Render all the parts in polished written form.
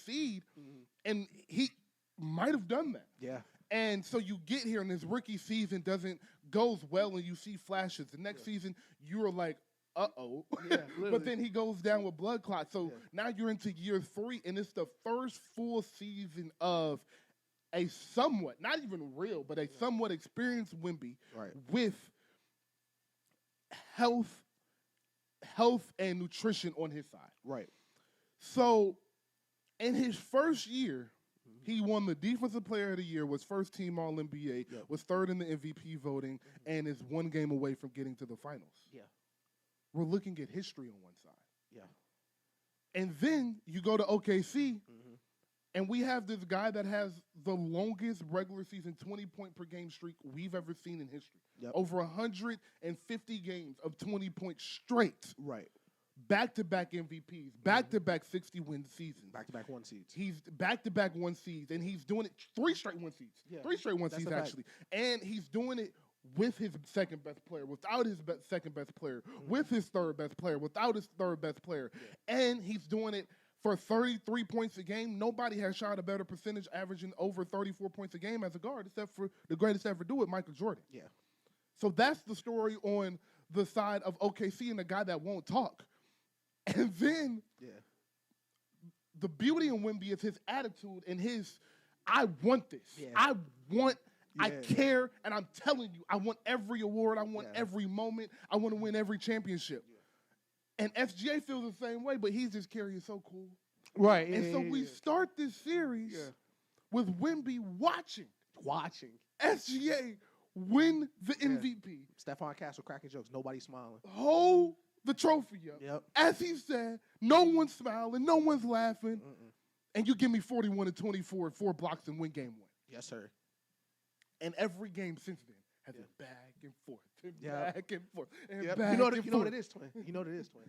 seed, and he might have done that. Yeah. And so you get here, and this rookie season goes well, and you see flashes. The next season, you're like, uh-oh. Yeah, but then he goes down with blood clots. So now you're into year 3, and it's the first full season of a somewhat, not even real, but a somewhat experienced Wemby with health and nutrition on his side. Right. So in his first year, he won the Defensive Player of the Year, was first team All-NBA, was third in the MVP voting, and is 1 game away from getting to the finals. Yeah. We're looking at history on one side. Yeah. And then you go to OKC, and we have this guy that has the longest regular season 20-point per game streak we've ever seen in history. Over 150 games of 20 points straight. Right. Back-to-back MVPs, back-to-back 60-win seasons. Back-to-back 1 seeds. He's back-to-back 1 seeds, and he's doing it 3 straight 1 seeds. Yeah. 3 straight 1 seeds, actually. And he's doing it with his second-best player, without his second-best player, with his third-best player, without his third-best player. And he's doing it for 33 points a game. Nobody has shot a better percentage, averaging over 34 points a game as a guard, except for the greatest ever do it, Michael Jordan. Yeah. So that's the story on the side of OKC and the guy that won't talk. And then the beauty in Wemby is his attitude and his, I want this. Yeah. I care, and I'm telling you, I want every award. I want every moment. I want to win every championship. Yeah. And SGA feels the same way, but he's just carrying so cool. Right. And so we start this series with Wemby watching SGA win the MVP. Stephon Castle cracking jokes. Nobody smiling. Hold the trophy up. Yep. As he said, no one's smiling, no one's laughing. And you give me 41 and 24 and 4 blocks and win game 1. Yes, sir. And every game since then has been back and forth, and back and forth, and back you know and forth. what it is, twin. You know what it is, twin.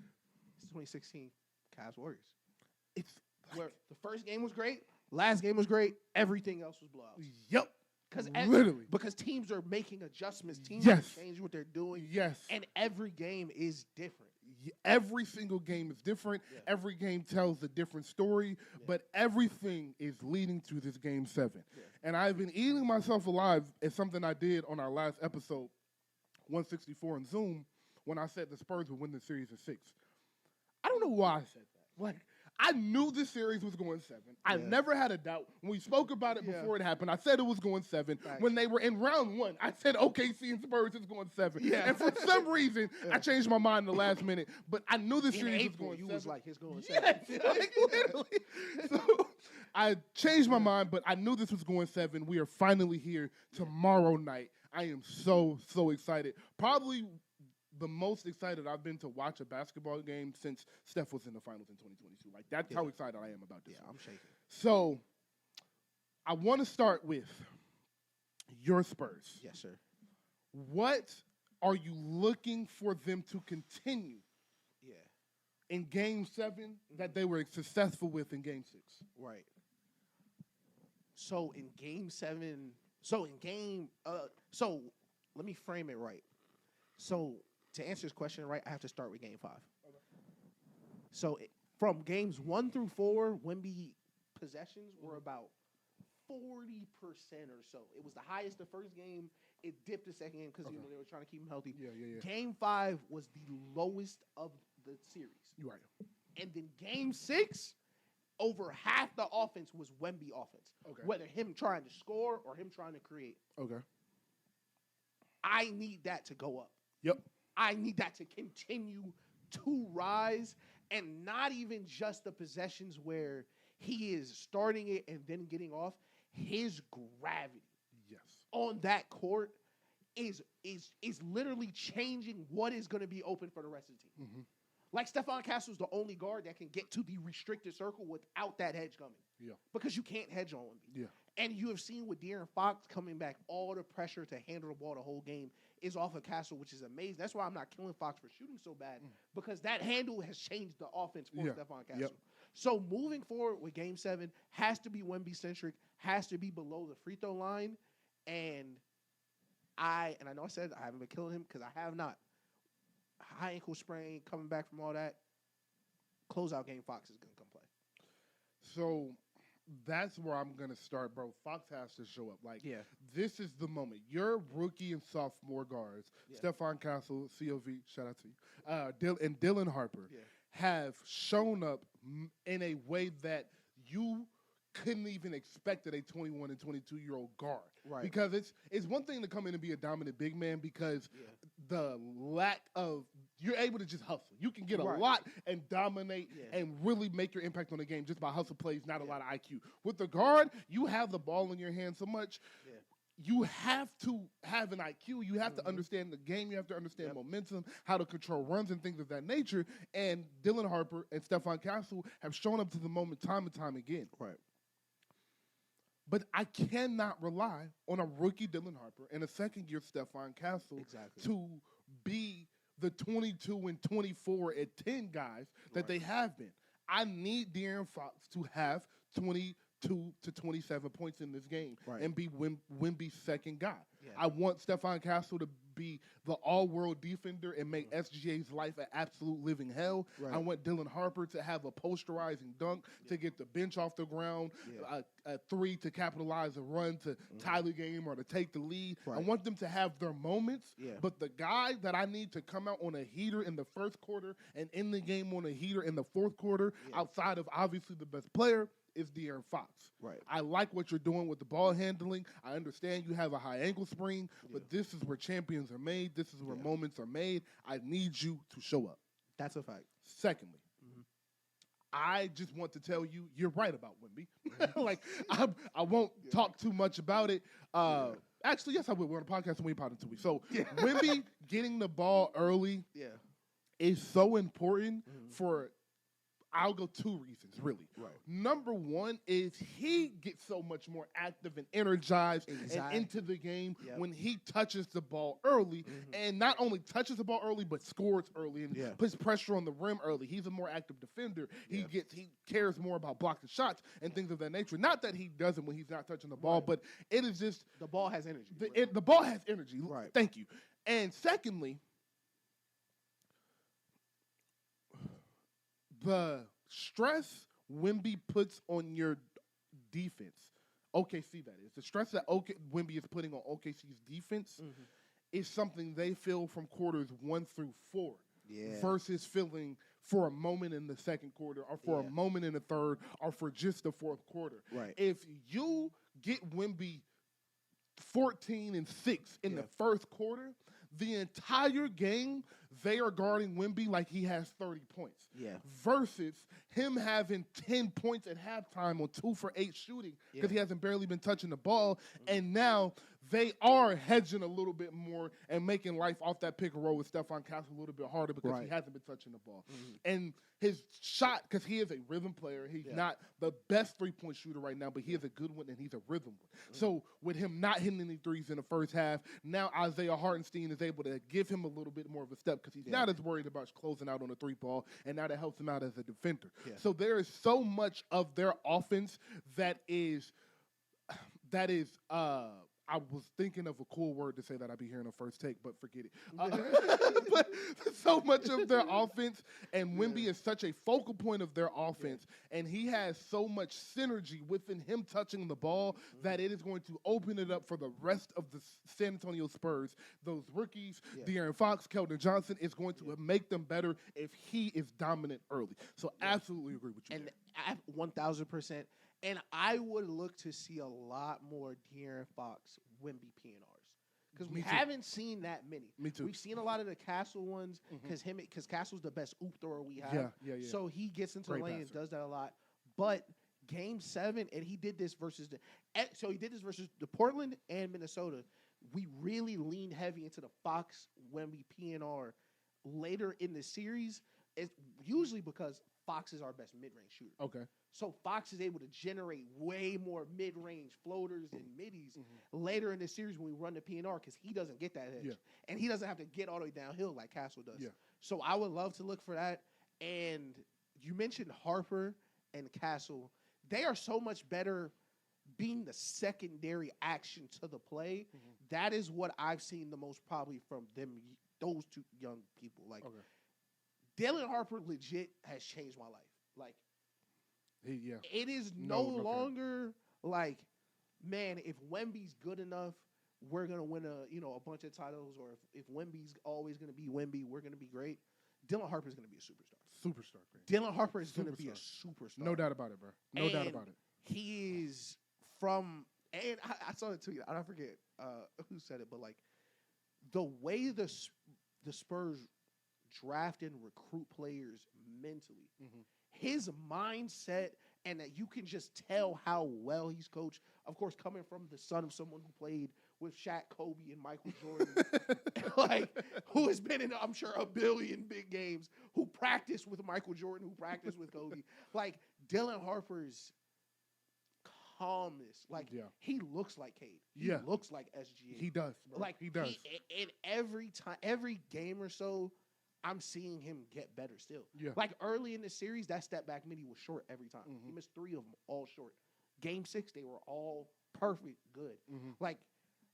It's 2016 Cavs Warriors. It's where the first game was great, last game was great, everything else was blowouts. Yep. Literally. Because teams are making adjustments, teams are changing what they're doing. Yes. And every game is different. Every single game is different. Every game tells a different story, but everything is leading to this game 7. And I've been eating myself alive as something I did on our last episode, 164 on Zoom, when I said the Spurs would win the series in 6. I don't know why I said that. Like, I knew this series was going 7. I never had a doubt. When we spoke about it before it happened, I said it was going 7. Right. When they were in round 1, I said OKC and Spurs is going 7. Yeah. And for some reason, I changed my mind in the last minute. But I knew this series was going 7. You was like, it's going 7. Yes, like, literally. So I changed my mind, but I knew this was going 7. We are finally here tomorrow night. I am so, so excited. Probably the most excited I've been to watch a basketball game since Steph was in the finals in 2022. Like, that's how excited I am about this. Yeah, I'm shaking. So, I want to start with your Spurs. Yes, sir. What are you looking for them to continue in Game 7 that they were successful with in Game 6? Right. So, in Game 7, so let me frame it right. So, to answer this question right, I have to start with Game 5. Okay. So, from Games 1 through 4, Wemby possessions were about 40% or so. It was the highest the first game. It dipped the second game because they were trying to keep him healthy. Yeah. Game 5 was the lowest of the series. You're right. And then Game 6, over half the offense was Wemby offense. Okay. Whether him trying to score or him trying to create. Okay. I need that to go up. Yep. I need that to continue to rise, and not even just the possessions where he is starting it and then getting off. His gravity on that court is literally changing what is going to be open for the rest of the team. Mm-hmm. Like, Stephon Castle's the only guard that can get to the restricted circle without that hedge coming. Yeah. Because you can't hedge on Wemby. Yeah. And you have seen with De'Aaron Fox coming back, all the pressure to handle the ball the whole game is off of Castle, which is amazing. That's why I'm not killing Fox for shooting so bad, because that handle has changed the offense for Stephon Castle. Yep. So moving forward with Game 7 has to be Wemby-centric, has to be below the free throw line. And I know I said I haven't been killing him because I have not. High ankle sprain, coming back from all that. Closeout game, Fox is going to come play. So that's where I'm going to start, bro. Fox has to show up. Like, Yeah. this is the moment. Your rookie and sophomore guards, Stephon Castle, COV, shout out to you, and Dylan Harper, have shown up in a way that you couldn't even expect at a 21 and 22-year-old guard. Right. Because it's one thing to come in and be a dominant big man because the lack of you're able to just hustle. You can get a lot and dominate and really make your impact on the game just by hustle plays, not a lot of IQ. With the guard, you have the ball in your hand so much. You have to have an IQ. You have to understand the game. You have to understand momentum, how to control runs and things of that nature. And Dylan Harper and Stephon Castle have shown up to the moment time and time again. Right. But I cannot rely on a rookie Dylan Harper and a second-year Stephon Castle to be the 22 and 24 at 10 guys that they have been. I need De'Aaron Fox to have 22 to 27 points in this game and be Wemby's second guy. I want Stephon Castle to be the all-world defender and make SGA's life an absolute living hell. I want Dylan Harper to have a posterizing dunk to get the bench off the ground, a three to capitalize a run to tie the game or to take the lead. I want them to have their moments, but the guy that I need to come out on a heater in the first quarter and end the game on a heater in the fourth quarter, outside of obviously the best player, is De'Aaron Fox. Right. I like what you're doing with the ball handling. I understand you have a high ankle sprain, but this is where champions are made. This is where moments are made. I need you to show up. That's a fact. Secondly, I just want to tell you, you're right about Wemby. Like, I won't talk too much about it. Actually, yes, I will. We're on a podcast and we pod in 2 weeks. So, Wemby getting the ball early is so important for I'll go two reasons, really. Right. Number one is he gets so much more active and energized and into the game when he touches the ball early, and not only touches the ball early, but scores early and puts pressure on the rim early. He's a more active defender. He cares more about blocking shots and things of that nature. Not that he doesn't when he's not touching the ball, but it is just the ball has energy. The ball has energy. Right. Thank you. And secondly, the stress Wemby puts on your defense, OKC that is, the stress that Wemby is putting on OKC's defense is something they feel from quarters 1 through 4 versus feeling for a moment in the second quarter or for a moment in the third or for just the fourth quarter. Right. If you get Wemby 14 and 6 in the first quarter, the entire game, they are guarding Wemby like he has 30 points. Versus him having 10 points at halftime on 2 for 8 shooting because he hasn't barely been touching the ball. And now they are hedging a little bit more and making life off that pick and roll with Stephon Castle a little bit harder because he hasn't been touching the ball. And his shot, because he is a rhythm player, he's not the best three-point shooter right now, but he is a good one and he's a rhythm one. So with him not hitting any threes in the first half, now Isaiah Hartenstein is able to give him a little bit more of a step because he's not as worried about closing out on the three ball, and now that helps him out as a defender. So there is so much of their offense that is I was thinking of a cool word to say that I'd be hearing on First Take, but forget it. But so much of their offense, and Wemby is such a focal point of their offense, and he has so much synergy within him touching the ball that it is going to open it up for the rest of the San Antonio Spurs. Those rookies, De'Aaron Fox, Keldon Johnson, is going to make them better if he is dominant early. So absolutely agree with you. And 1,000%. And I would look to see a lot more De'Aaron Fox, Wemby PNRs. Because we haven't seen that many. Me too. We've seen a lot of the Castle ones because Castle's the best oop thrower we have. So he gets into the lane and does that a lot. But Game 7, and he did this versus the Portland and Minnesota. We really leaned heavy into the Fox, Wemby PNR later in the series. It's usually because Fox is our best mid-range shooter. Okay. So Fox is able to generate way more mid-range floaters and middies later in the series when we run the PNR because he doesn't get that edge. And he doesn't have to get all the way downhill like Castle does. So I would love to look for that. And you mentioned Harper and Castle. They are so much better being the secondary action to the play. That is what I've seen the most probably from those two young people. Like Dylan Harper legit has changed my life. Like, It is no longer like, man, if Wemby's good enough, we're gonna win a bunch of titles, or if Wemby's always gonna be Wemby, we're gonna be great. Dylan Harper's gonna be a superstar. Superstar. Dylan Harper is gonna be a superstar. No doubt about it, bro. No doubt about it. He is from, and I saw the tweet. I don't forget who said it, but like the way the Spurs draft and recruit players mentally, his mindset, and that you can just tell how well he's coached. Of course, coming from the son of someone who played with Shaq, Kobe, and Michael Jordan, like who has been in, I'm sure, a billion big games, who practiced with Michael Jordan, who practiced with Kobe. Like Dylan Harper's calmness, like he looks like Cade. He looks like SGA. He does, bro. Like he does. And every game or so, I'm seeing him get better still. Yeah. Like early in the series, that step back midi was short every time. He missed 3 of them, all short. Game 6, they were all perfect, good. Like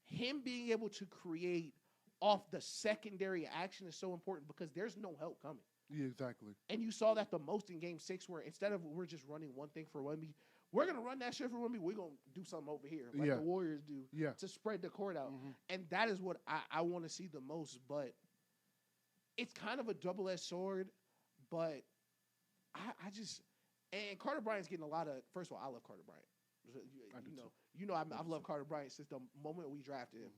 him being able to create off the secondary action is so important because there's no help coming. Yeah, exactly. And you saw that the most in Game 6, where instead of we're just running one thing for Wemby, we're going to run that shit for Wemby. We're going to do something over here like the Warriors do to spread the court out. And that is what I want to see the most. But it's kind of a double-edged sword. But I just – and Carter Bryant's getting a lot of – first of all, I love Carter Bryant. I've loved Carter Bryant since the moment we drafted him.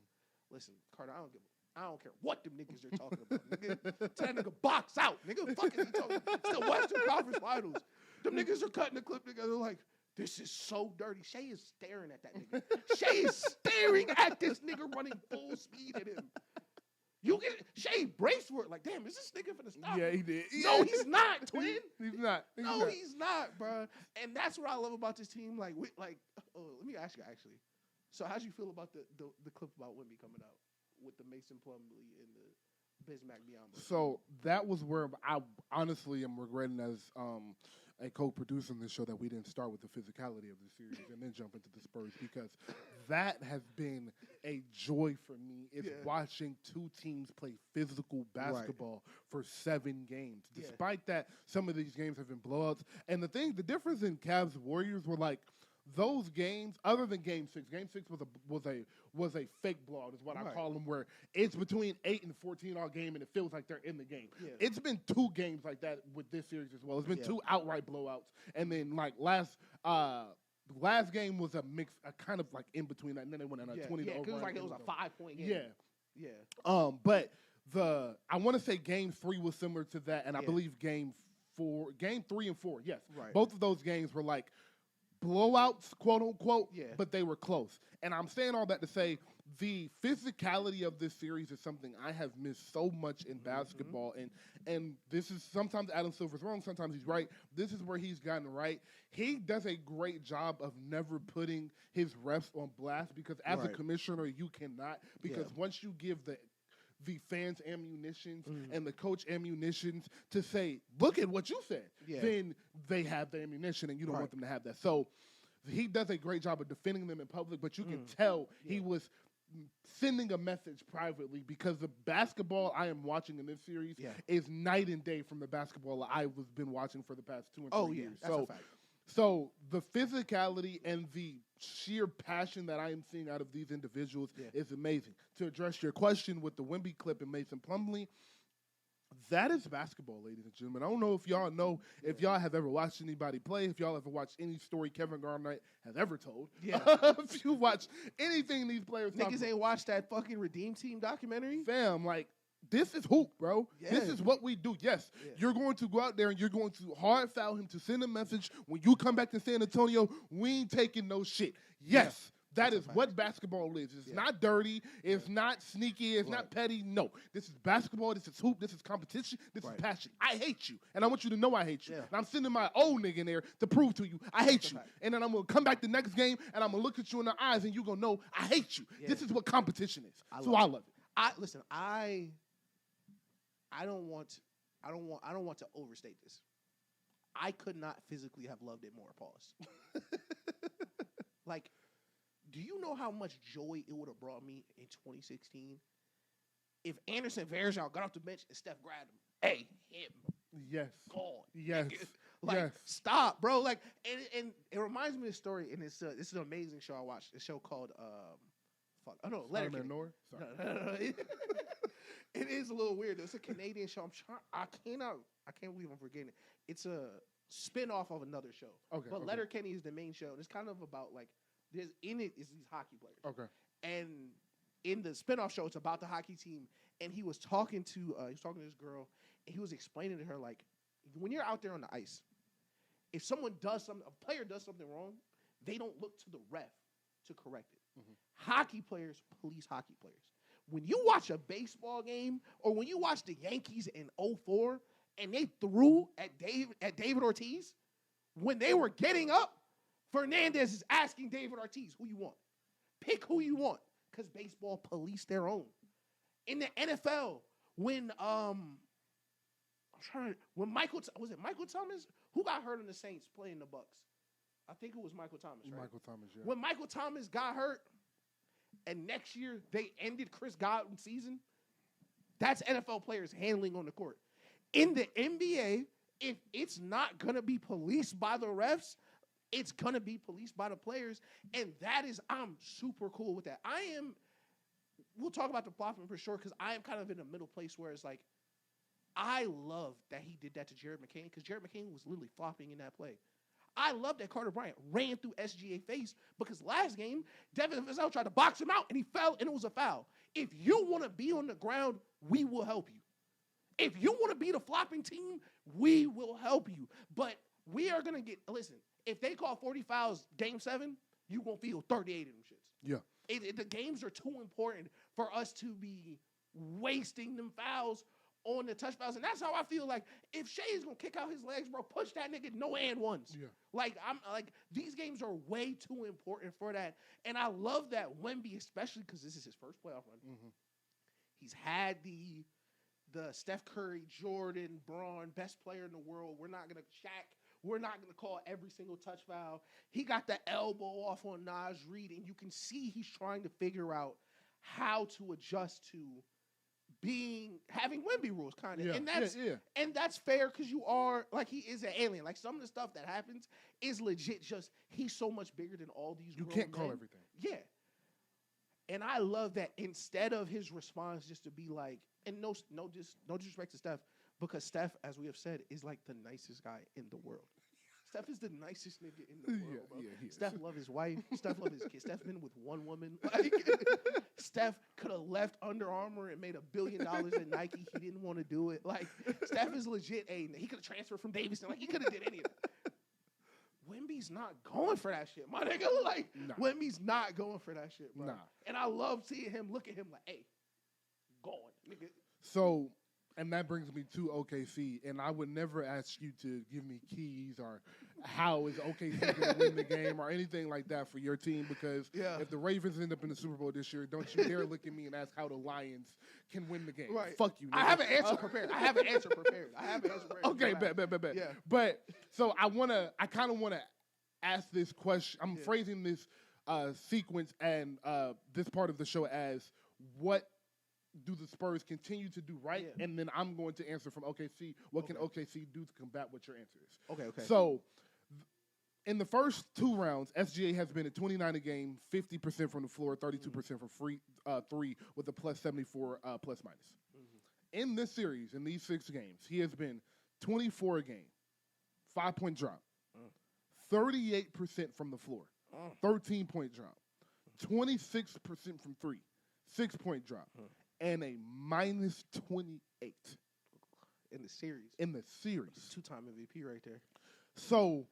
Listen, Carter, I don't care what them niggas are talking about. Nigga, tell that nigga box out. Nigga, fuck is he talking about? It's the Western Conference Finals. Them niggas are cutting the clip together like, this is so dirty. Shay is staring at that nigga. Shay is staring at this nigga running full speed at him. You get Shay brace for it. Like, damn, is this nigga finna stop? Yeah, he did. No, he's not, twin. He's not. He's not, bro. And that's what I love about this team. Like, let me ask you actually. So, how'd you feel about the clip about Wemby coming out with the Mason Plumlee and the Bismack Biyombo? So that was where I honestly am regretting as a co-producer in this show that we didn't start with the physicality of the series and then jump into the Spurs, because that has been a joy for me. It's watching two teams play physical basketball for 7 games. Despite that, some of these games have been blowouts. And the difference in Cavs Warriors were like, those games, other than Game 6, Game 6 was a fake blowout, is what I call them, where it's between 8 and 14 all game, and it feels like they're in the game. Yeah. It's been 2 games like that with this series as well. It's been 2 outright blowouts, and then like last game was a mix, a kind of like in between that, and then they went on a 20 to over. It was like it was a 5-point game. But I want to say Game 3 was similar to that, and I believe Game 3 and 4, both of those games were like blowouts, quote unquote, but they were close. And I'm saying all that to say the physicality of this series is something I have missed so much in basketball. And this is, sometimes Adam Silver's wrong, sometimes he's right. This is where he's gotten right. He does a great job of never putting his refs on blast, because as a commissioner, you cannot, because once you give the fans ammunitions and the coach ammunitions to say, look at what you said, then they have the ammunition and you don't want them to have that. So he does a great job of defending them in public, but you can tell he was sending a message privately, because the basketball I am watching in this series is night and day from the basketball I've been watching for the past 2 and 3 years. That's a fact. So the physicality and the sheer passion that I am seeing out of these individuals is amazing. To address your question with the Wemby clip and Mason Plumlee, that is basketball, ladies and gentlemen. I don't know if y'all know, if y'all have ever watched anybody play, if y'all ever watched any story Kevin Garnett has ever told. If you watch anything these players niggas ain't watched that fucking Redeem Team documentary? Fam, like, this is hoop, bro. This is what we do. Yes, you're going to go out there and you're going to hard foul him to send a message. When you come back to San Antonio, we ain't taking no shit. Yes, that is what basketball is. It's not dirty. It's not sneaky. It's not petty. No, this is basketball. This is hoop. This is competition. This is passion. I hate you, and I want you to know I hate you. And I'm sending my old nigga in there to prove to you I hate you. And then I'm going to come back the next game, and I'm going to look at you in the eyes, and you're going to know I hate you. This is what competition is. I love it. Listen, I don't want to overstate this. I could not physically have loved it more. Pause. Like, do you know how much joy it would have brought me in 2016 if Anderson Varejao got off the bench and Steph grabbed him? Hey, him. Yes. God. Yes. Like, Yes. stop, bro. Like, and it reminds me of a story, and it's this is an amazing show I watched. A show called Letterkenny. Sorry. No. It is a little weird. It's a Canadian show. I can't believe I'm forgetting it. It's a spin-off of another show. Okay. But Letterkenny is the main show. And it's kind of about like there's in it is these hockey players. Okay. And in the spin-off show, it's about the hockey team. And he was talking to this girl, and he was explaining to her, like, when you're out there on the ice, if a player does something wrong, they don't look to the ref to correct it. Mm-hmm. Hockey players police hockey players. When you watch a baseball game, or when you watch the Yankees in 2004, and they threw at David Ortiz, when they were getting up, Fernandez is asking David Ortiz, who you want? Pick who you want, because baseball police their own. In the NFL, when Michael Thomas, who got hurt in the Saints playing the Bucks? I think it was Michael Thomas, right? Michael Thomas, yeah. When Michael Thomas got hurt, and next year they ended Chris Godwin's season, that's NFL players handling on the court. In the NBA, if it's not going to be policed by the refs, it's going to be policed by the players, and I'm super cool with that. We'll talk about the flopping for sure, because I am kind of in a middle place where it's like, I love that he did that to Jared McCain, because Jared McCain was literally flopping in that play. I love that Carter Bryant ran through SGA face, because last game, Devin Vassell tried to box him out, and he fell, and it was a foul. If you want to be on the ground, we will help you. If you want to be the flopping team, we will help you. But we are going to listen, if they call 40 fouls game 7, you won't feel 38 of them shits. Yeah. The games are too important for us to be wasting them fouls on the touch fouls. And that's how I feel like if Shea's going to kick out his legs, bro, push that nigga no and ones. Yeah. These games are way too important for that. And I love that Wemby, especially because this is his first playoff run. Mm-hmm. He's had the Steph Curry, Jordan, Braun, best player in the world. We're not going to Shaq. We're not going to call every single touch foul. He got the elbow off on Naj Reid, and you can see he's trying to figure out how to adjust to having Wemby rules, kind of. Yeah, and that's fair, because you are, like, he is an alien. Like, some of the stuff that happens is legit just, he's so much bigger than all these You can't call everything. Yeah. And I love that instead of his response just to be like, and no disrespect to Steph, because Steph, as we have said, is like the nicest guy in the world. Steph is the nicest nigga in the world, bro. Yeah, Steph love his wife. Steph love his kids. Steph been with one woman. Like, Steph could have left Under Armour and made $1 billion at Nike. He didn't want to do it. Like, Steph is legit. He could have transferred from Davidson. Like, he could have did any of that. Wemby's not going for that shit, my nigga. Like, nah. Wemby's not going for that shit, bro. Nah. And I love seeing him look at him like, hey, going, nigga. So, and that brings me to OKC, and I would never ask you to give me keys or how is OKC going to win the game or anything like that for your team, because if the Ravens end up in the Super Bowl this year, don't you dare look at me and ask how the Lions can win the game. Right. Fuck you, nigga. I have an answer prepared. Okay, bet. Yeah. But, so I kind of want to ask this question. I'm phrasing this sequence and this part of the show as, what do the Spurs continue to do right? Yeah. And then I'm going to answer from OKC. What can OKC do to combat what your answer is? Okay. So, in the first 2 rounds, SGA has been at 29 a game, 50% from the floor, 32% from free three, with a plus 74 plus minus. Mm-hmm. In this series, in these 6 games, he has been 24 a game, 5-point drop, 38% from the floor, 13-point drop, 26% from 3, 6-point drop. And a minus 28 in the series. 2-time MVP right there. So,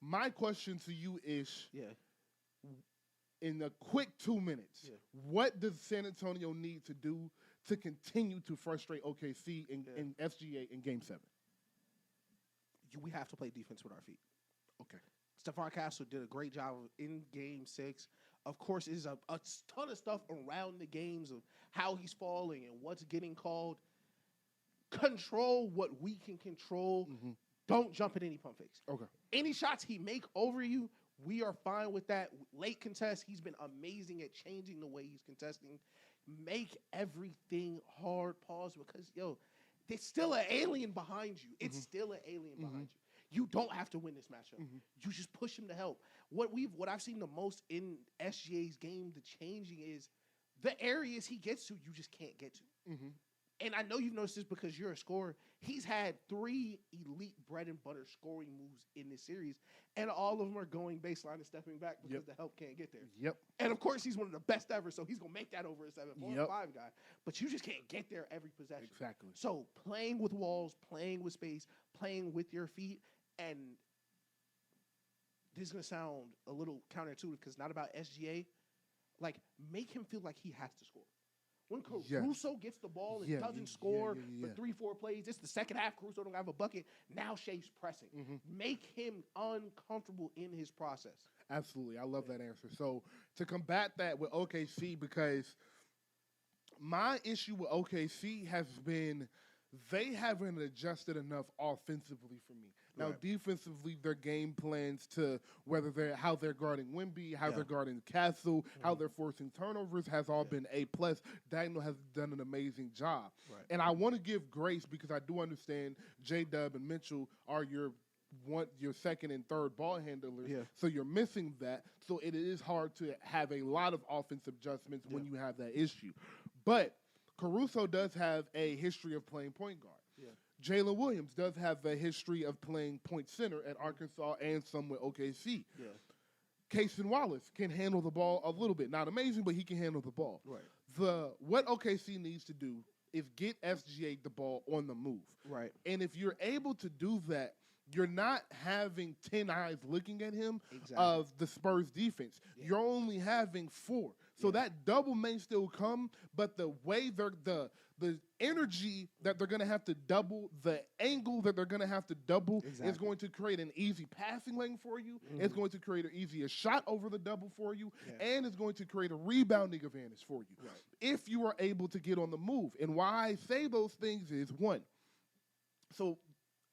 my question to you is, in a quick 2 minutes, what does San Antonio need to do to continue to frustrate OKC and SGA in Game 7? We have to play defense with our feet. Okay. Stephon Castle did a great job in Game 6. Of course, is a ton of stuff around the games of how he's falling and what's getting called. Control what we can control. Mm-hmm. Don't jump at any pump fakes. Okay. Any shots he make over you, we are fine with that. Late contest, he's been amazing at changing the way he's contesting. Make everything hard. Pause, because, there's still an alien behind you. It's still an alien behind you. You don't have to win this matchup. You just push him to help. What I've seen the most in SGA's game, the changing is the areas he gets to, you just can't get to. And I know you've noticed this because you're a scorer. He's had 3 elite bread and butter scoring moves in this series, and all of them are going baseline and stepping back because the help can't get there. And of course, he's one of the best ever, so he's gonna make that over a 7-4-5 guy. But you just can't get there every possession. Exactly. So playing with walls, playing with space, playing with your feet, and this is gonna sound a little counterintuitive because it's not about SGA. Like, make him feel like he has to score. When Caruso gets the ball and doesn't score for 3-4 plays, it's the second half. Caruso don't have a bucket. Now Shea's pressing. Make him uncomfortable in his process. Absolutely. I love that answer. So to combat that with OKC, because my issue with OKC has been they haven't adjusted enough offensively for me. Now, defensively, their game plans to how they're guarding Wemby, how they're guarding Castle, how they're forcing turnovers has all been A+. Daniel has done an amazing job. And I want to give grace because I do understand J-Dub and Mitchell are your second and third ball handlers, so you're missing that. So it is hard to have a lot of offensive adjustments when you have that issue. But Caruso does have a history of playing point guard. Jalen Williams does have a history of playing point center at Arkansas and some with OKC. Casey Wallace can handle the ball a little bit. Not amazing, but he can handle the ball. What OKC needs to do is get SGA the ball on the move. And if you're able to do that, you're not having 10 eyes looking at him of the Spurs defense. You're only having 4. So that double may still come, but the way the energy that they're going to have to double, the angle that they're going to have to double is going to create an easy passing lane for you. It's going to create an easier shot over the double for you, and it's going to create a rebounding advantage for you if you are able to get on the move. And why I say those things is, one, so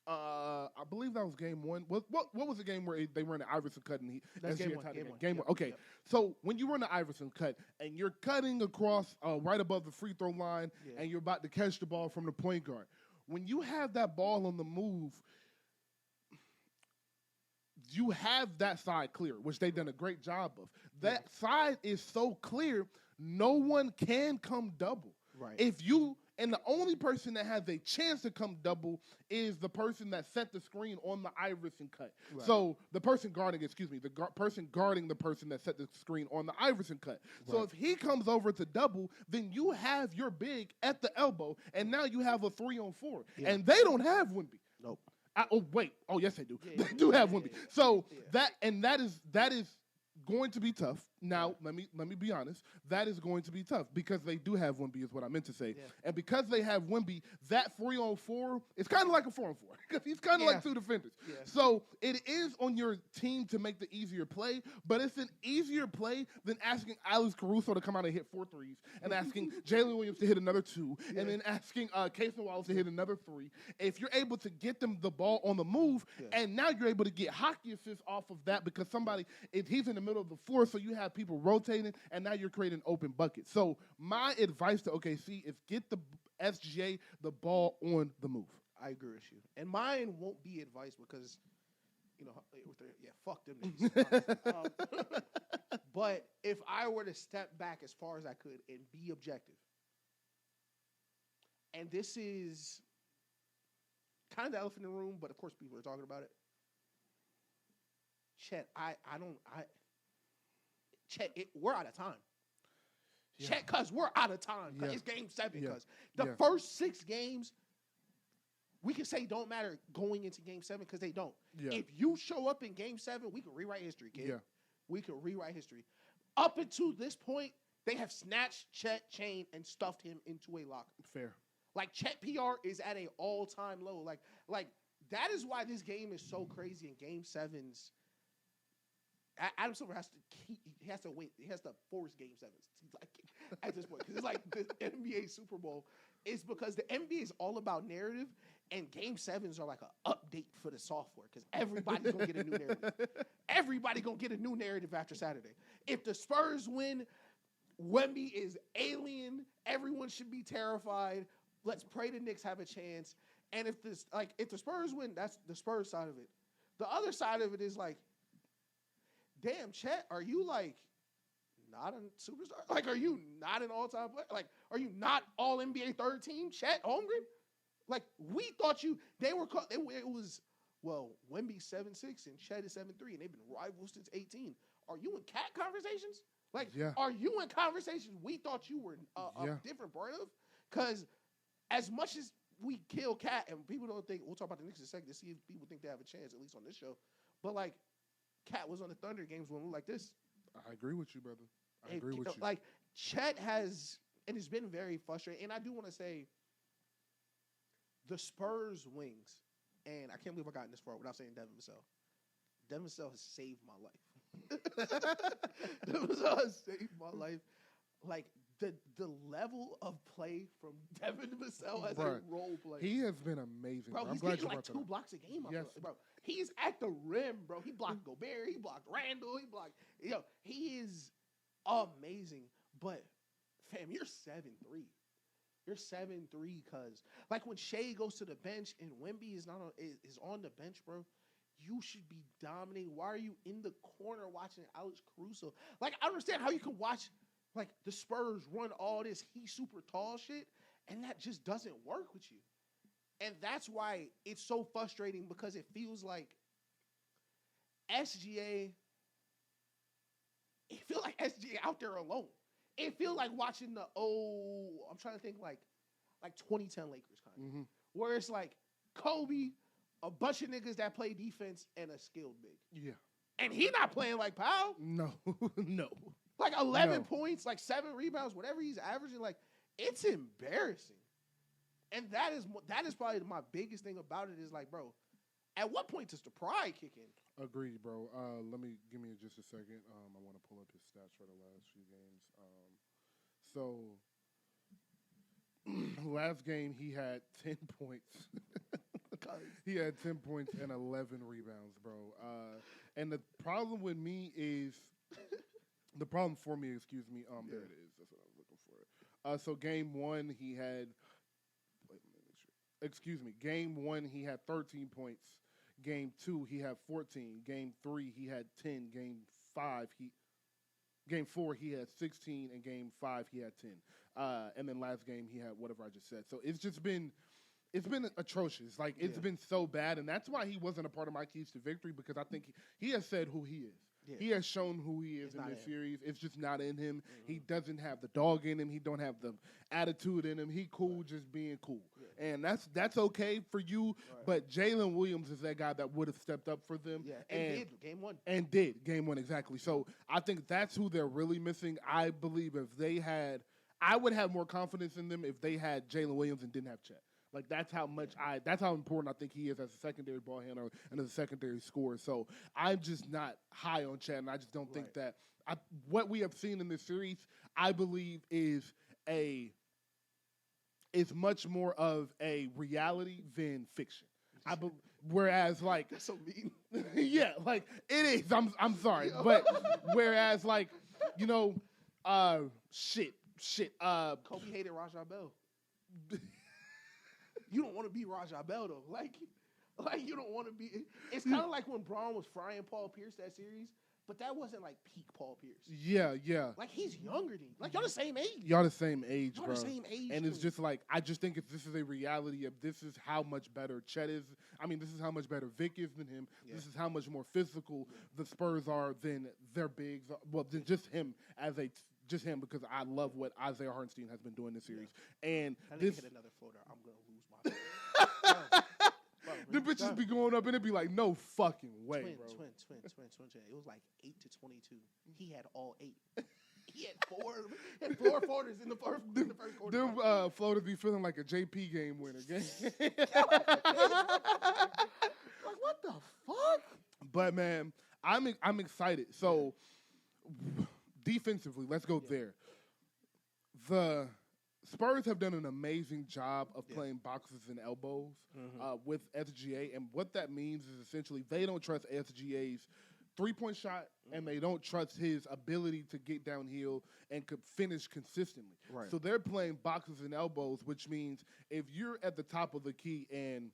I believe that was game 1. What was the game where they run the Iverson cut and That's game 1. Game 1. Okay. So when you run the Iverson cut and you're cutting across right above the free throw line and you're about to catch the ball from the point guard, when you have that ball on the move, you have that side clear, which they've done a great job of. That side is so clear, no one can come double. And the only person that has a chance to come double is the person that set the screen on the Iverson cut. So the person guarding, person guarding the person that set the screen on the Iverson cut. So if he comes over to double, then you have your big at the elbow, and now you have a 3-on-4. And they don't have Wemby. Nope. Oh, yes, they do. They do have Wemby. So that is going to be tough. Now, let me be honest. That is going to be tough because they do have Wemby, is what I meant to say. And because they have Wemby, that 3-on-4 is kind of like a 4-on-4 because he's kind of like 2 defenders. So it is on your team to make the easier play, but it's an easier play than asking Alex Caruso to come out and hit 4 threes and asking Jalen Williams to hit another 2 and then asking Casey Wallace to hit another 3. If you're able to get them the ball on the move, and now you're able to get hockey assists off of that because he's in the middle of the floor, so you have people rotating, and now you're creating open buckets. So my advice to OKC is get the SGA the ball on the move. I agree with you. And mine won't be advice because, fuck them niggas. But if I were to step back as far as I could and be objective, and this is kind of the elephant in the room, but of course people are talking about it. Chet, we're out of time. Chet, cuz we're out of time. It's game 7, cuz. The first 6 games, we can say don't matter going into game 7 because they don't. If you show up in game 7, we can rewrite history, kid. We can rewrite history. Up until this point, they have snatched Chet chain and stuffed him into a locker. Fair. Like, Chet PR is at an all-time low. Like that is why this game is so crazy in game 7s. Adam Silver has to wait. He has to force game 7s at this point because it's like the NBA Super Bowl. It's because the NBA is all about narrative, and game 7s are like an update for the software because everybody's gonna get a new narrative. Everybody gonna get a new narrative after Saturday. If the Spurs win, Wemby is alien. Everyone should be terrified. Let's pray the Knicks have a chance. And if the Spurs win, that's the Spurs side of it. the other side of it is like, damn, Chet, are you like not a superstar? Like, are you not an all-time player? Like, are you not all NBA third team? Chet Holmgren? Like, we thought they were called, it was, well, Wemby 7'6" and Chet is 7'3", and they've been rivals since 18. Are you in cat conversations? Like, are you in conversations we thought you were a different part of? Because as much as we kill Cat, and people don't think, we'll talk about the Knicks in a second to see if people think they have a chance, at least on this show. But, like, Cat was on the Thunder games when we were like this. I agree with you, brother. I agree with you. Like, Chet has, and it's been very frustrating. And I do want to say, the Spurs wings, and I can't believe I got this far without saying Devin Vassell. Devin Vassell has saved my life. Devin Vassell has saved my life. Like, the level of play from Devin Vassell as a role player. He has been amazing. Bro, he's getting like 2 blocks a game. Yes. Bro, he's at the rim, bro. He blocked Gobert. He blocked Randall. He blocked. He is amazing. But, fam, you're 7'3". You're 7'3", cuz like when Shea goes to the bench and Wemby is on the bench, bro. You should be dominating. Why are you in the corner watching Alex Caruso? Like, I understand how you can watch like the Spurs run all this he's super tall shit, and that just doesn't work with you. And that's why it's so frustrating, because it feels like SGA. It feels like SGA out there alone. It feels like watching the I'm trying to think like 2010 Lakers kind of, where it's like Kobe, a bunch of niggas that play defense, and a skilled big. Yeah. And he not playing like Powell. No, no. Like 11 points, like 7 rebounds, whatever he's averaging, like it's embarrassing. And that is probably my biggest thing about it is like, bro, at what point does the pride kick in? Agreed, bro. Give me just a second. I want to pull up his stats for the last few games. So last game he had 10 points. He had 10 points and 11 rebounds, bro. And the problem with me is there it is. That's what I was looking for. So game 1 he had. Game 1 he had 13 points. Game 2 he had 14. Game 3 he had 10. Game 4 he had 16, and game 5 he had 10. And then last game he had whatever I just said. So it's been atrocious. Like, it's been so bad, and that's why he wasn't a part of my keys to victory, because I think he has said who he is. Yeah. He has shown who he is in this series. It's just not in him. Mm-hmm. He doesn't have the dog in him. He don't have the attitude in him. He cool just being cool. Yeah. And that's okay for you, but Jalen Williams is that guy that would have stepped up for them. Yeah, and did game 1. And did game 1, exactly. So I think that's who they're really missing. I believe I would have more confidence in them if they had Jalen Williams and didn't have Chet. Like, that's how important I think he is as a secondary ball handler and as a secondary scorer. So I'm just not high on Chet, and I just don't think that what we have seen in this series, I believe, is much more of a reality than fiction. Whereas, like, that's so mean. Yeah, like it is. I'm sorry, but whereas, like, shit. Kobe hated Rajah Bell. You don't want to be Rajah Bell, though. Like you don't want to be. It's kind of like when Braun was frying Paul Pierce that series, but that wasn't like peak Paul Pierce. Yeah. Like, he's younger than you. Like, y'all the same age. Y'all the same age, y'all bro. The same age. And it's just like, I just think this is a reality of this is how much better Chet is. I mean, this is how much better Vic is than him. Yeah. This is how much more physical the Spurs are than their bigs. Well, than just him just him, because I love what Isaiah Hartenstein has been doing this series. Yeah. And I need to hit another floater. I'm going to lose my the bitches be going up, and it'd be like, no fucking way, bro. Twin. It was like 8-22. He had all 8. He had 4 floaters in the first quarter. Them floaters be feeling like a JP game winner. Like, what the fuck? But, man, I'm excited. So, defensively, let's go there. The Spurs have done an amazing job of playing boxes and elbows with SGA, and what that means is essentially they don't trust SGA's three-point shot, and they don't trust his ability to get downhill and could finish consistently. Right. So they're playing boxes and elbows, which means if you're at the top of the key and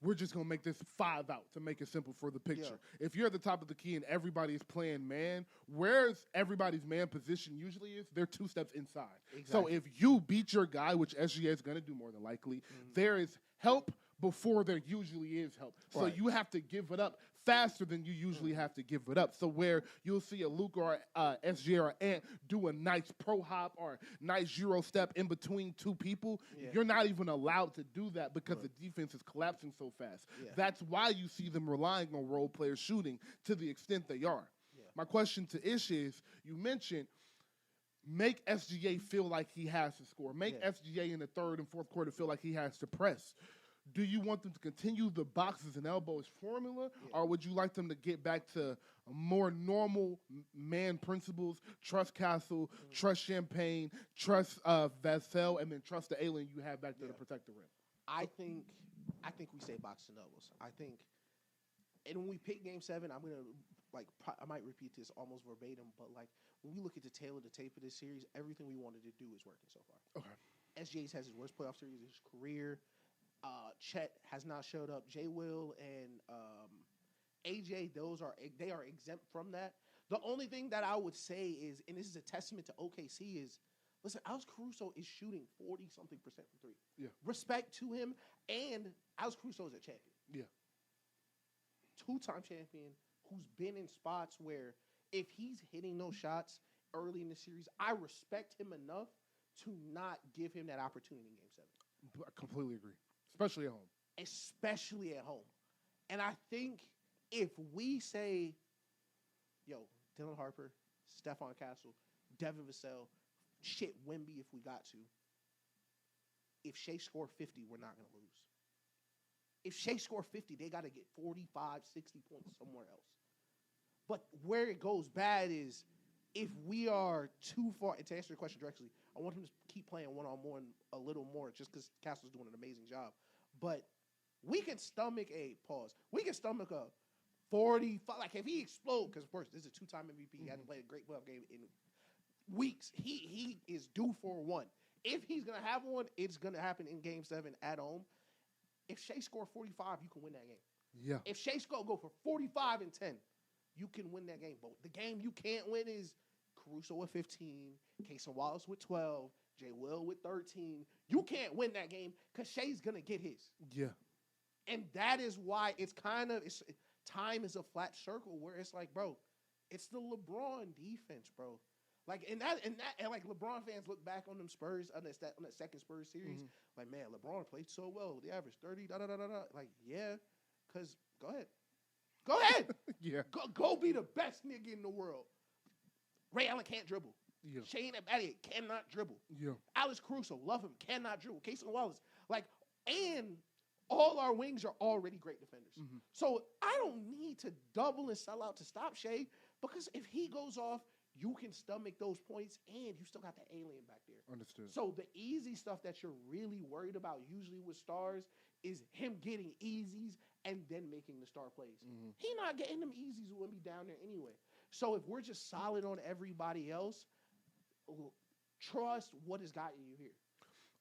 we're just going to make this 5 out to make it simple for the picture. If you're at the top of the key and everybody is playing man, where's everybody's man position usually is, they're 2 steps inside. Exactly. So if you beat your guy, which SGA is going to do more than likely, there is help before there usually is help. So you have to give it up faster than you usually have to give it up. So where you'll see a Luke or SGA or Ant do a nice pro hop or nice Euro step in between 2 people, you're not even allowed to do that because the defense is collapsing so fast. That's why you see them relying on role players shooting to the extent they are. My question to Ish is, you mentioned make SGA feel like he has to score. Make SGA in the 3rd and 4th quarter feel like he has to press. Do you want them to continue the boxes and elbows formula, or would you like them to get back to more normal man principles, trust Castle, trust Champagne, trust Vassell, and then trust the alien you have back there to protect the rim? I think we say boxes and elbows. I think, and when we pick Game 7, I'm gonna I might repeat this almost verbatim, but when we look at the tail of the tape of this series, everything we wanted to do is working so far. Okay. SGA has his worst playoff series of his career. Chet has not showed up. J. Will and AJ, they are exempt from that. The only thing that I would say is, and this is a testament to OKC, is listen, Alex Caruso is shooting 40-something% from 3. Yeah. Respect to him, and Alex Caruso is a champion. Yeah. 2-time champion who's been in spots where if he's hitting those shots early in the series, I respect him enough to not give him that opportunity in Game 7. I completely agree. Especially at home. Especially at home. And I think if we say, Dylan Harper, Stephon Castle, Devin Vassell, Wemby if we got to, if Shea score 50, we're not going to lose. If Shea score 50, they got to get 45, 60 points somewhere else. But where it goes bad is if we are too far, and to answer your question directly, I want him to keep playing one-on-one a little more just because Castle's doing an amazing job. But we can stomach we can stomach a 45. If he explodes, because, of course, this is a 2-time MVP. He hasn't played a great playoff game in weeks. He is due for one. If he's going to have one, it's going to happen in Game 7 at home. If Shea score 45, you can win that game. Yeah. If Shea go for 45 and 10, you can win that game. But the game you can't win is Caruso with 15, Casey Wallace with 12, J. Will with 13. You can't win that game because Shea's going to get his. Yeah. And that is why time is a flat circle where it's like, bro, it's the LeBron defense, bro. And LeBron fans look back on them Spurs, on that second Spurs series, man, LeBron played so well. The average 30, yeah, because go ahead. Yeah. Go be the best nigga in the world. Ray Allen can't dribble. Yeah. Shane Battier cannot dribble. Yeah. Alex Caruso, love him, cannot dribble. Casey Wallace, and all our wings are already great defenders. Mm-hmm. So I don't need to double and sell out to stop Shea because if he goes off, you can stomach those points and you still got the alien back there. Understood. So the easy stuff that you're really worried about usually with stars is him getting easies and then making the star plays. Mm-hmm. He not getting them easies when we down there anyway. So if we're just solid on everybody else, trust what has gotten you here.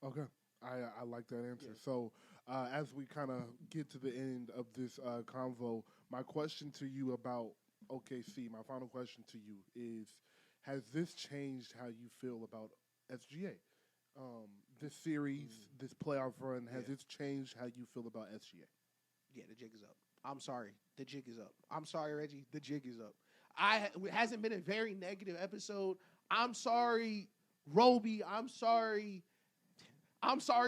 Okay. I like that answer. Yeah. So as we kind of get to the end of this convo, my question to you about OKC, my final question to you is, has this changed how you feel about SGA? This series, this playoff run, has this changed how you feel about SGA? Yeah, the jig is up. I'm sorry. The jig is up. I'm sorry, Reggie. The jig is up. It hasn't been a very negative episode. I'm sorry, Roby. I'm sorry,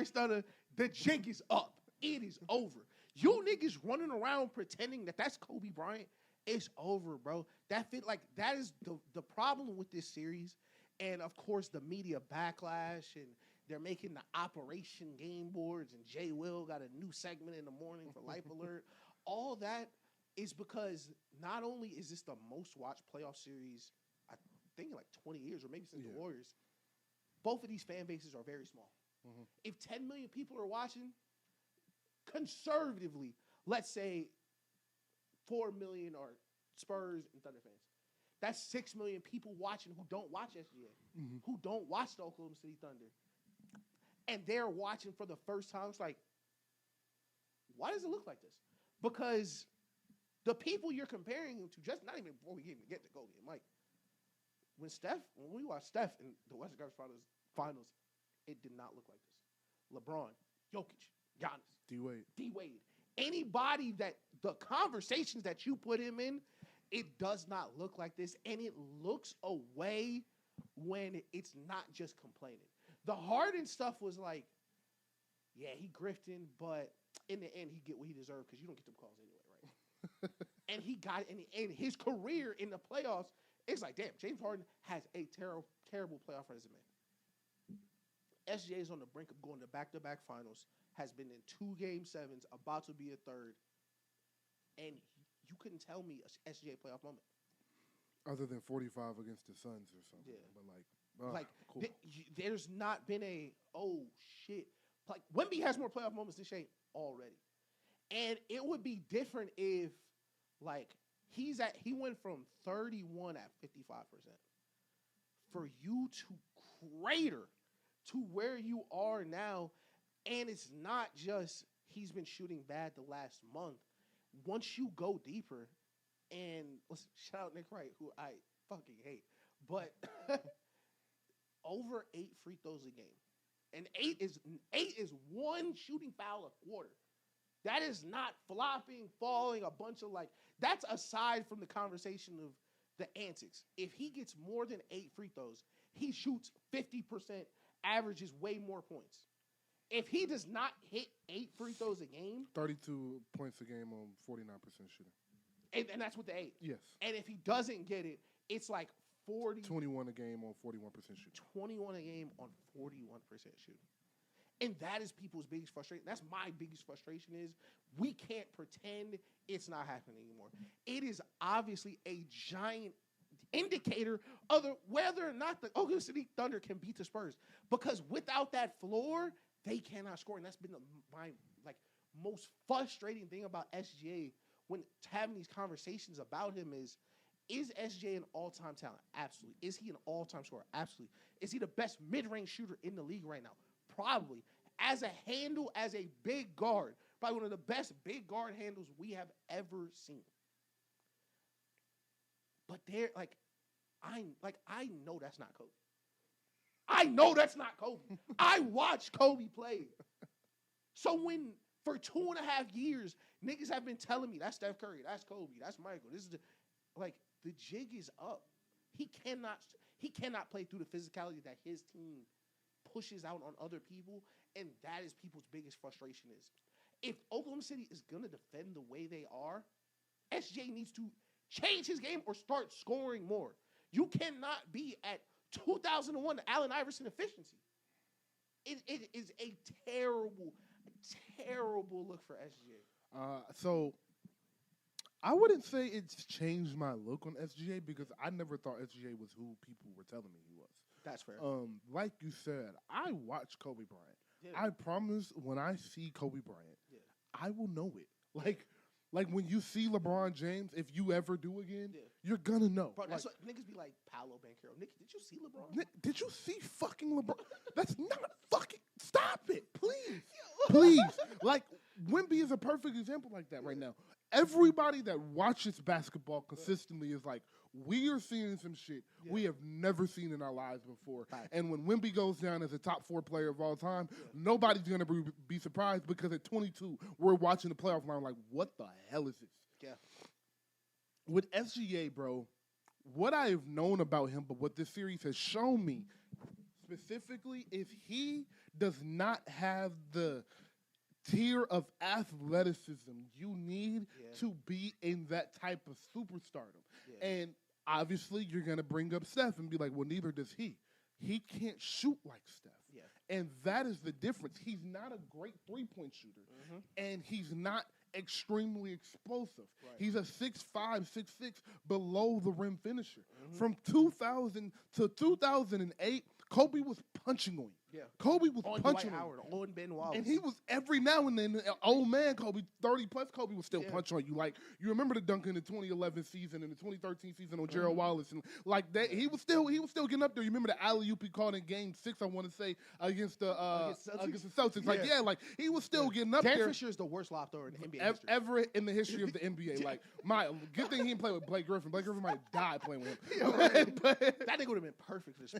Stunner. The jig is up. It is over. You niggas running around pretending that that's Kobe Bryant. It's over, bro. That is the problem with this series. And, of course, the media backlash, and they're making the Operation Game Boards, and Jay Will got a new segment in the morning for Life Alert. All that is because not only is this the most watched playoff series, I think in 20 years, or maybe since the Warriors, both of these fan bases are very small. Mm-hmm. If 10 million people are watching, conservatively, let's say 4 million are Spurs and Thunder fans. That's 6 million people watching who don't watch SGA, who don't watch the Oklahoma City Thunder. And they're watching for the first time. It's like, why does it look like this? Because the people you're comparing him to, just not even before we even get to Kobe and Mike, when we watched Steph in the Western Conference Finals, it did not look like this. LeBron, Jokic, Giannis, D-Wade. Anybody that the conversations that you put him in, it does not look like this, and it looks away when it's not just complaining. The Harden stuff was like, yeah, he grifting, but in the end, he get what he deserved because you don't get them calls anyway, right? And he got it, and his career in the playoffs, it's like, damn, James Harden has a terrible playoff resume. SGA is on the brink of going to back-to-back finals, has been in 2 Game 7s, about to be a third, and you couldn't tell me a SGA playoff moment. Other than 45 against the Suns or something. Yeah. But cool. There's not been a, oh, shit. Like, Wemby has more playoff moments than Shane already. And it would be different if, like, he went from 31 at 55%. For you to crater to where you are now, and it's not just he's been shooting bad the last month. Once you go deeper, and let's shout out Nick Wright, who I fucking hate, but over 8 free throws a game. And 8 is 1 shooting foul a quarter. That is not flopping, falling, a bunch of that's aside from the conversation of the antics. If he gets more than 8 free throws, he shoots 50%, averages way more points. If he does not hit 8 free throws a game, 32 points a game on 49% shooting. And that's with the 8. Yes. And if he doesn't get it, it's like 21 a game on 41% shooting. 21 a game on 41% shooting. And that is people's biggest frustration. That's my biggest frustration is we can't pretend it's not happening anymore. It is obviously a giant indicator of whether or not the Oklahoma City Thunder can beat the Spurs. Because without that floor, they cannot score. And that's been my most frustrating thing about SGA when having these conversations about him is SGA an all-time talent? Absolutely. Is he an all-time scorer? Absolutely. Is he the best mid-range shooter in the league right now? Probably. As a handle, as a big guard, probably one of the best big guard handles we have ever seen. But I know that's not Kobe. I know that's not Kobe. I watched Kobe play. So when for 2.5 years, niggas have been telling me that's Steph Curry, that's Kobe, that's Michael. This is the jig is up. He cannot play through the physicality that his team pushes out on other people, and that is people's biggest frustration is. If Oklahoma City is going to defend the way they are, SJ needs to change his game or start scoring more. You cannot be at 2001 Allen Iverson efficiency. It is a terrible, terrible look for SGA. So I wouldn't say it's changed my look on SGA because I never thought SGA was who people were telling me he was. That's fair. Like you said, I watch Kobe Bryant. Yeah. I promise when I see Kobe Bryant, I will know it. Like when you see LeBron James, if you ever do again, you're gonna know. Bro, that's what niggas be like, Paolo Banchero. Nick, did you see LeBron? Did you see fucking LeBron? That's not fucking. Stop it, please, please. Like Wemby is a perfect example like that right now. Everybody that watches basketball consistently is like, we are seeing some shit we have never seen in our lives before. Right. And when Wemby goes down as a top 4 player of all time, nobody's going to be surprised because at 22, we're watching the playoff line like, what the hell is this? Yeah. With SGA, bro, what I have known about him, but what this series has shown me specifically is he does not have the tier of athleticism you need to be in that type of superstardom. Yeah. And obviously, you're going to bring up Steph and be like, well, neither does he. He can't shoot like Steph. Yeah. And that is the difference. He's not a great three-point shooter, and he's not extremely explosive. Right. He's a 6'5", 6'6", below the rim finisher. From 2000 to 2008, Kobe was punching on you. Yeah. Kobe was On punching Dwight him. Howard, on Ben Wallace. And he was every now and then, old man Kobe, 30-plus Kobe was still punching on you. Like, you remember the dunk in the 2011 season and the 2013 season on Gerald Wallace. And like that, he was still getting up there. You remember the alley-oop he caught in Game 6, I want to say, against the Celtics. Like, like, he was still getting up Dan there. Fisher is the worst lob thrower in NBA history. Ever in the history of the NBA. Like, good thing he didn't play with Blake Griffin. Blake Griffin might have died playing with him. That nigga would have been perfect for this.